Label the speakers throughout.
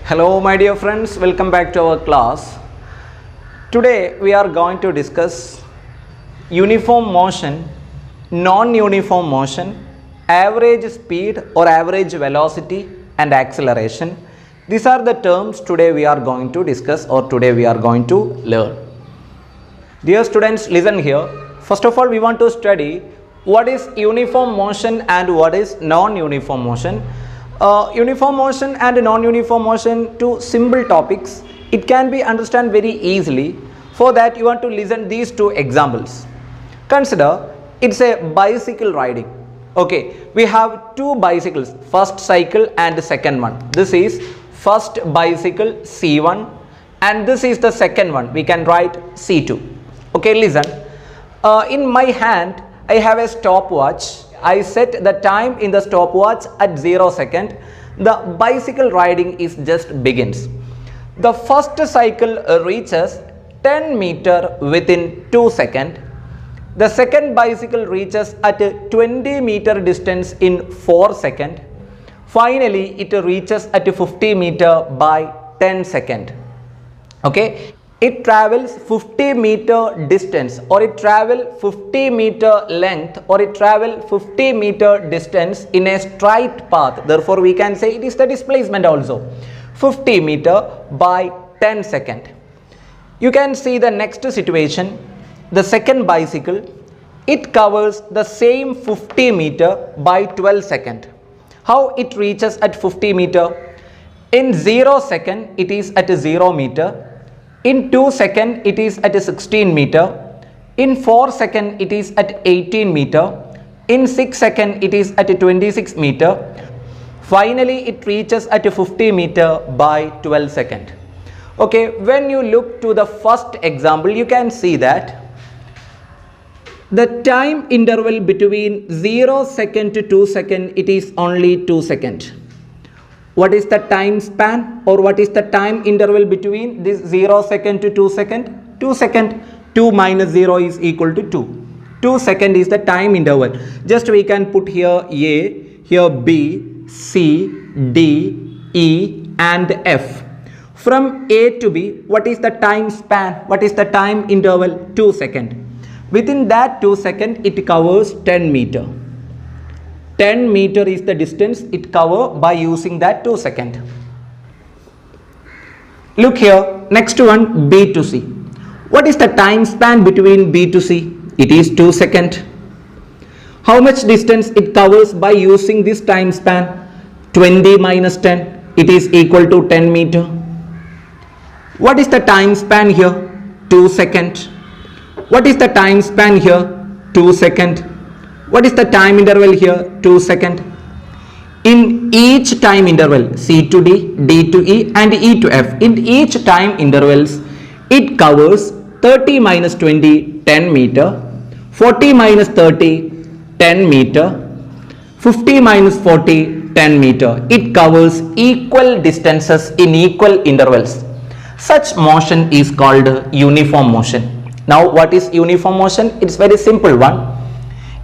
Speaker 1: Hello my dear friends, welcome back to our class. Today we are going to discuss uniform motion, non-uniform motion, average speed or average velocity and acceleration. These are the terms today we are going to discuss or today we are going to learn. Dear students, listen here. First of all, we want to study what is uniform motion and what is non-uniform motion. Uniform motion and non-uniform motion, two simple topics. It can be understood very easily. For that you want to listen these two examples. Consider it's a bicycle riding. Okay, we have two bicycles, first cycle and the second one. This is first bicycle C1 and this is the second one. We can write C2. Okay, listen. In my hand I have a stopwatch. I set the time in the stopwatch at 0 second. The bicycle riding is just begins. The first cycle reaches 10 meter within 2 seconds. The second bicycle reaches at a 20 meter distance in 4 seconds. Finally, it reaches at 50 meter by 10 seconds. Okay. It travels 50 meter distance or it travel 50 meter length or it travel 50 meter distance in a straight path. Therefore, we can say it is the displacement also. 50 meter by 10 seconds. You can see the next situation. The second bicycle, it covers the same 50 meter by 12 seconds. How it reaches at 50 meter? In 0 second, it is at 0 meter. In 2 seconds, it is at 16 meter. In 4 seconds, it is at 18 meter. In 6 seconds, it is at 26 meter. Finally, it reaches at 50 meter by 12 seconds. Okay, when you look to the first example, you can see that the time interval between 0 second to 2 seconds, it is only 2 seconds. What is the time span or what is the time interval between this 0 second to 2 second? 2 second. 2 minus 0 is equal to 2. 2 second is the time interval. Just we can put here A, here B, C, D, E and F. From A to B, what is the time span? What is the time interval? 2 second. Within that 2 second, it covers 10 meter. 10 meter is the distance it covers by using that 2 seconds. Look here, next one B to C. What is the time span between B to C? It is 2 seconds. How much distance it covers by using this time span? 20 minus 10, it is equal to 10 meter. What is the time span here? 2 seconds. What is the time span here? 2 seconds. What is the time interval here? 2 seconds. In each time interval, C to D, D to E and E to F, in each time intervals, it covers 30 minus 20, 10 meter, 40 minus 30, 10 meter, 50 minus 40, 10 meter. It covers equal distances in equal intervals. Such motion is called uniform motion. Now, what is uniform motion? It's very simple one.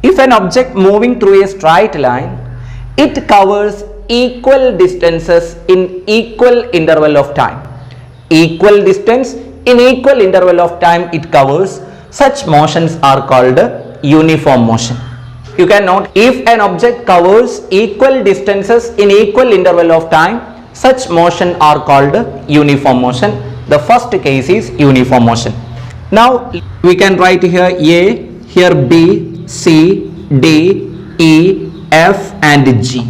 Speaker 1: If an object moving through a straight line, it covers equal distances in equal interval of time. Equal distance in equal interval of time it covers. Such motions are called uniform motion. You can note, if an object covers equal distances in equal interval of time, such motion are called uniform motion. The first case is uniform motion. Now we can write here A, here B, C, D, E, F and G.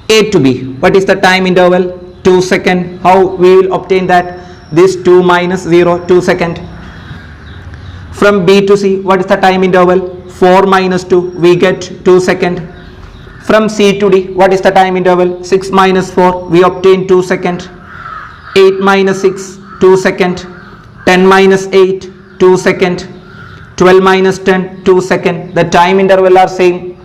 Speaker 1: A to B, what is the time interval? 2 seconds. How we will obtain that? This 2 minus 0, 2 seconds. From B to C, what is the time interval? 4 minus 2, we get 2 seconds. From C to D, what is the time interval? 6 minus 4, we obtain 2 seconds. 8 minus 6, 2 seconds. 10 minus 8, 2 seconds. 12 minus 10, 2 seconds. The time interval are same.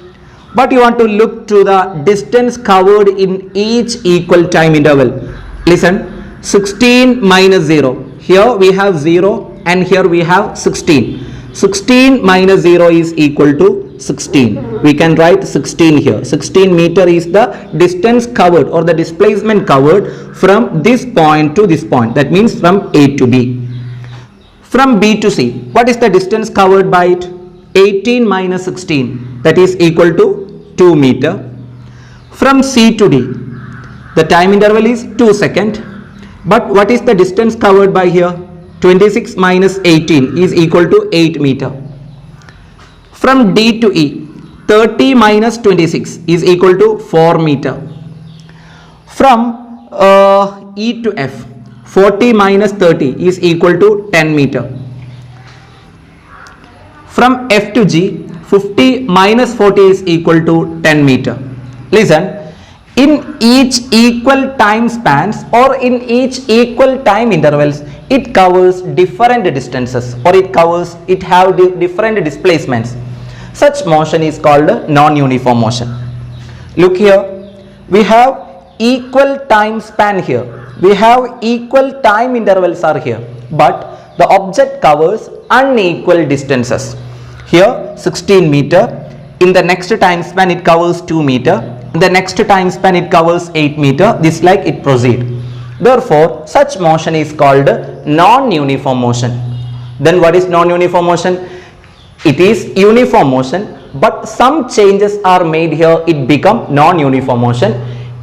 Speaker 1: But you want to look to the distance covered in each equal time interval. Listen, 16 minus 0. Here we have 0 and here we have 16. 16 minus 0 is equal to 16. We can write 16 here. 16 meter is the distance covered or the displacement covered from this point to this point. That means from A to B. From B to C, what is the distance covered by it? 18 minus 16, that is equal to 2 meter. From C to D, the time interval is 2 seconds. But what is the distance covered by here? 26 minus 18 is equal to 8 meter. From D to E, 30 minus 26 is equal to 4 meter. From E to F, 40 minus 30 is equal to 10 meter. From F to G, 50 minus 40 is equal to 10 meter. Listen, in each equal time spans or in each equal time intervals, it covers different distances or it have different displacements. Such motion is called non-uniform motion. Look here, we have equal time span here. We have equal time intervals are here, but the object covers unequal distances. Here 16 meter, in the next time span it covers 2 meter, in the next time span it covers 8 meter, this like it proceed. Therefore, such motion is called non-uniform motion. Then what is non-uniform motion? It is uniform motion, but some changes are made here, it become non-uniform motion.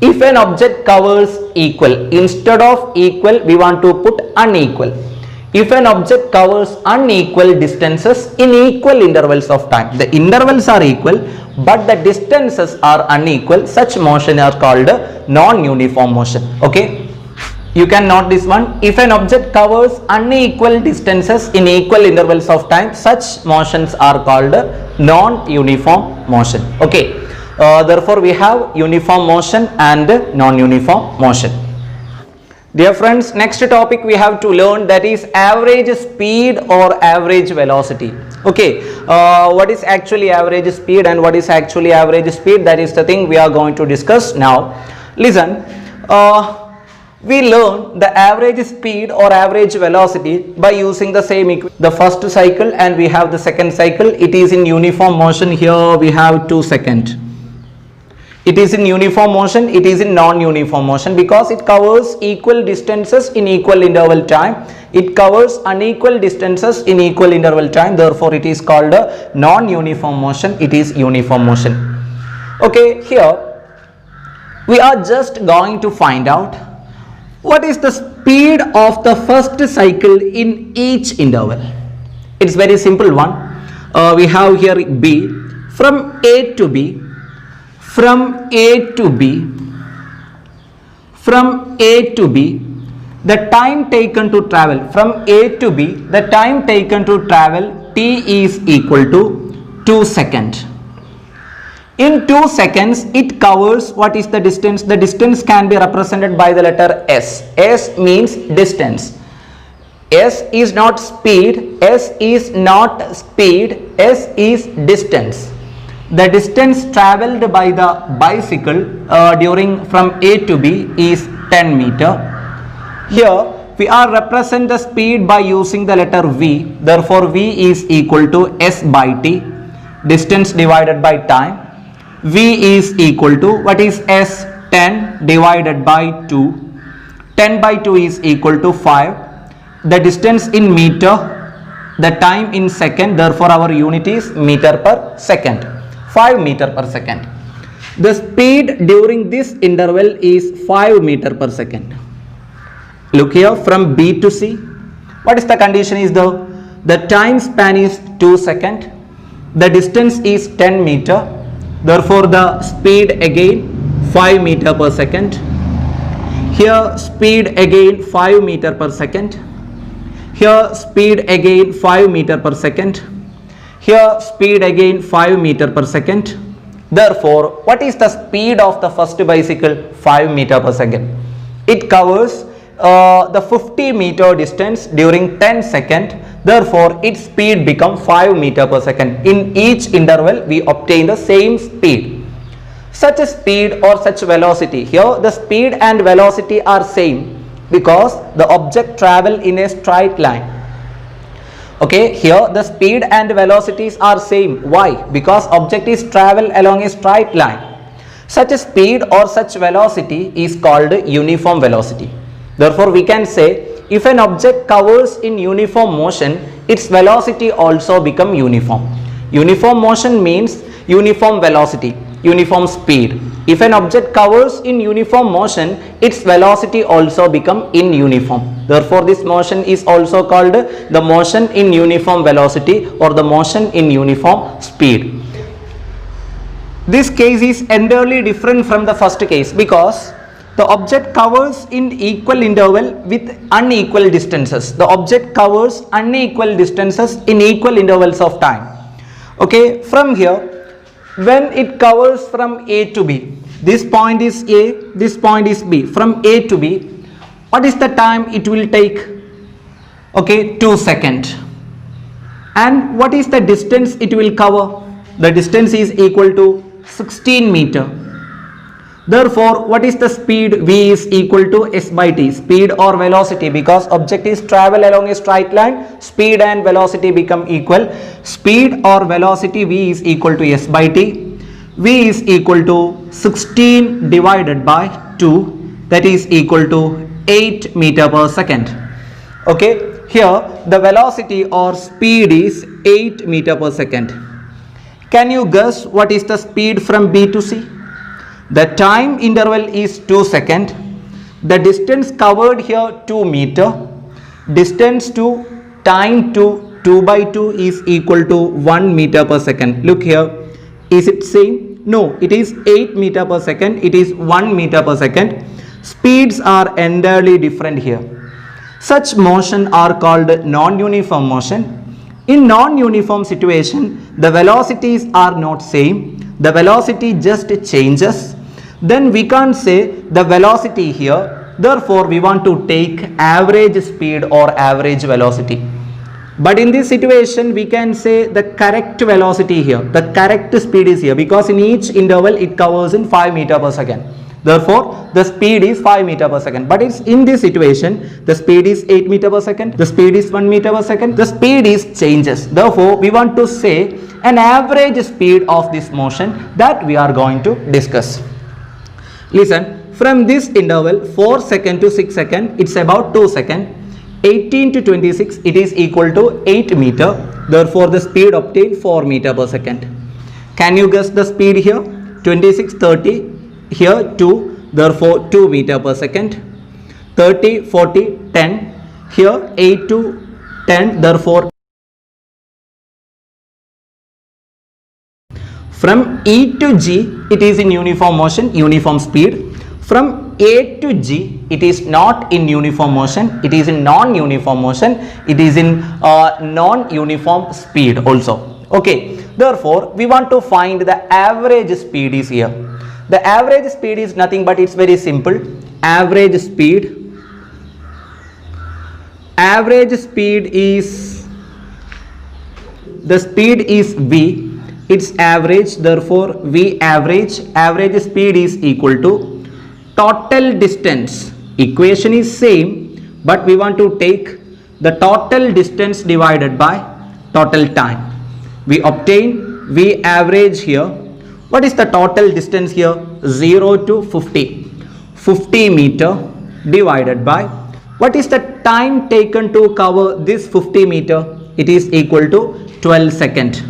Speaker 1: If an object covers equal, instead of equal we want to put unequal. If an object covers unequal distances in equal intervals of time, the intervals are equal but the distances are unequal, such motion are called non-uniform motion. Okay, you can note this one. If an object covers unequal distances in equal intervals of time, such motions are called non-uniform motion. Okay, therefore we have uniform motion and non-uniform motion. Dear friends, next topic we have to learn, that is average speed or average velocity. Okay, what is actually average speed and what is actually average speed, that is the thing we are going to discuss now. Listen, we learn the average speed or average velocity by using the same equation. The first cycle and we have the second cycle, it is in uniform motion. Here we have 2 seconds. It is in uniform motion, it is in non-uniform motion because it covers equal distances in equal interval time. It covers unequal distances in equal interval time. Therefore, it is called a non-uniform motion. It is uniform motion. Okay, here we are just going to find out what is the speed of the first cycle in each interval. It's very simple one. We have here B, from A to B. From A to B, from A to B, the time taken to travel, from A to B, the time taken to travel T is equal to 2 seconds. In 2 seconds, it covers what is the distance? The distance can be represented by the letter S. S means distance. S is not speed, S is not speed, S is distance. The distance travelled by the bicycle during from A to B is 10 meter. Here we are represent the speed by using the letter V. Therefore, V is equal to S by T, distance divided by time. V is equal to, what is S? 10 divided by 2. 10 by 2 is equal to 5. The distance in meter, the time in second. Therefore, our unit is meter per second. 5 meter per second. The speed during this interval is 5 meter per second. Look here, from B to C, what is the condition is the time span is 2 seconds, the distance is 10 meter, therefore the speed again 5 meter per second. Here speed again 5 meter per second. Here speed again 5 meter per second. Here speed again 5 meter per second. Therefore, what is the speed of the first bicycle? 5 meter per second. It covers the 50 meter distance during 10 seconds. Therefore, its speed becomes 5 meter per second. In each interval, we obtain the same speed. Such a speed or such velocity, here the speed and velocity are same because the object travel in a straight line. Okay, here the speed and velocities are same. Why? Because object is travel along a straight line. Such a speed or such velocity is called uniform velocity. Therefore, we can say if an object covers in uniform motion, its velocity also become uniform. Uniform motion means uniform velocity, uniform speed. If an object covers in uniform motion, its velocity also become in uniform. Therefore, this motion is also called the motion in uniform velocity or the motion in uniform speed. This case is entirely different from the first case because the object covers in equal interval with unequal distances. The object covers unequal distances in equal intervals of time. Okay, from here, when it covers from A to B, this point is A, this point is B. From A to B, what is the time it will take? Okay, 2 seconds. And what is the distance it will cover? The distance is equal to 16 meter. Therefore, what is the speed? V is equal to S by T, speed or velocity, because object is travel along a straight line, speed and velocity become equal. Speed or velocity V is equal to S by T. V is equal to 16 divided by 2, that is equal to 8 meter per second. Okay, here the velocity or speed is 8 meter per second. Can you guess what is the speed from B to C? The time interval is 2 seconds. The distance covered here 2 meter. Distance to time to 2 by 2 is equal to 1 meter per second. Look here. Is it same? No, it is 8 meter per second. It is 1 meter per second. Speeds are entirely different here. Such motion are called non-uniform motion. In non-uniform situation, the velocities are not same. The velocity just changes. Then we can't say the velocity here. Therefore, we want to take average speed or average velocity. But in this situation, we can say the correct velocity here. The correct speed is here because in each interval it covers in 5 meter per second. Therefore, the speed is 5 meter per second. But it's in this situation, the speed is 8 meter per second. The speed is 1 meter per second. The speed is changes. Therefore, we want to say an average speed of this motion that we are going to discuss. Listen, from this interval 4 second to 6 second, it's about 2 second. 18 to 26, it is equal to 8 meter. Therefore, the speed obtained 4 meter per second. Can you guess the speed here? 26, 30, here 2, therefore 2 meter per second. 30, 40, 10, here 8 to 10, therefore from E to G, it is in uniform motion, uniform speed. From A to G, it is not in uniform motion, it is in non-uniform motion, it is in non-uniform speed also. Okay, therefore, we want to find the average speed is here. The average speed is nothing but it's very simple. Average speed is, the speed is V. Its average, therefore V average speed is equal to total distance. Equation is same, but we want to take the total distance divided by total time. We obtain V average here. What is the total distance here? 0 to 50. 50 meter divided by, what is the time taken to cover this 50 meter? It is equal to 12 seconds.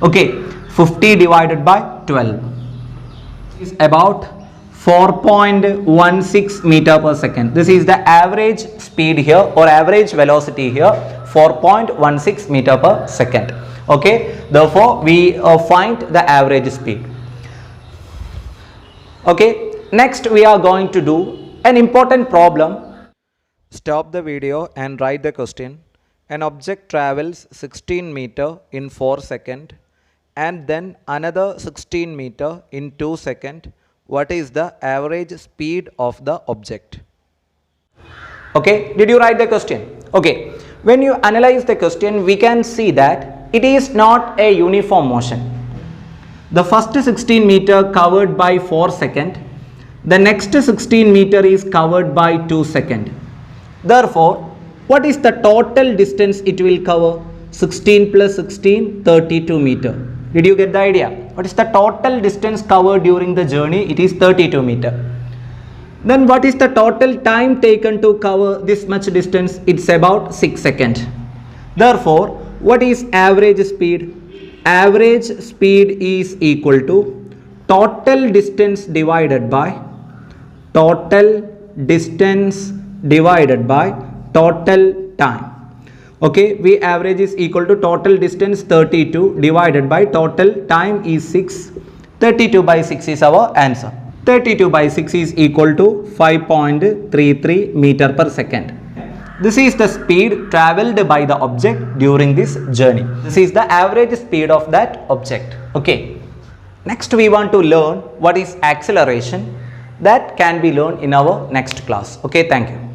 Speaker 1: Okay. 50 divided by 12 is about 4.16 meter per second. This is the average speed here or average velocity here, 4.16 meter per second. Okay, therefore we find the average speed. Okay, next we are going to do an important problem. Stop the video and write the question. An object travels 16 meter in 4 seconds. And then another 16 meter in 2 seconds. What is the average speed of the object? Okay, did you write the question? Okay, when you analyze the question, we can see that it is not a uniform motion. The first 16 meter covered by 4 seconds. The next 16 meter is covered by 2 seconds. Therefore, what is the total distance it will cover? 16 plus 16, 32 meter. Did you get the idea? What is the total distance covered during the journey? It is 32 meter. Then what is the total time taken to cover this much distance? It's about 6 seconds. Therefore, what is average speed? Average speed is equal to total distance divided by total time. Okay, V average is equal to total distance 32 divided by total time is 6. 32 by 6 is our answer. 32 by 6 is equal to 5.33 meter per second. This is the speed traveled by the object during this journey. This is the average speed of that object. Okay. Next we want to learn what is acceleration. That can be learned in our next class. Okay, thank you.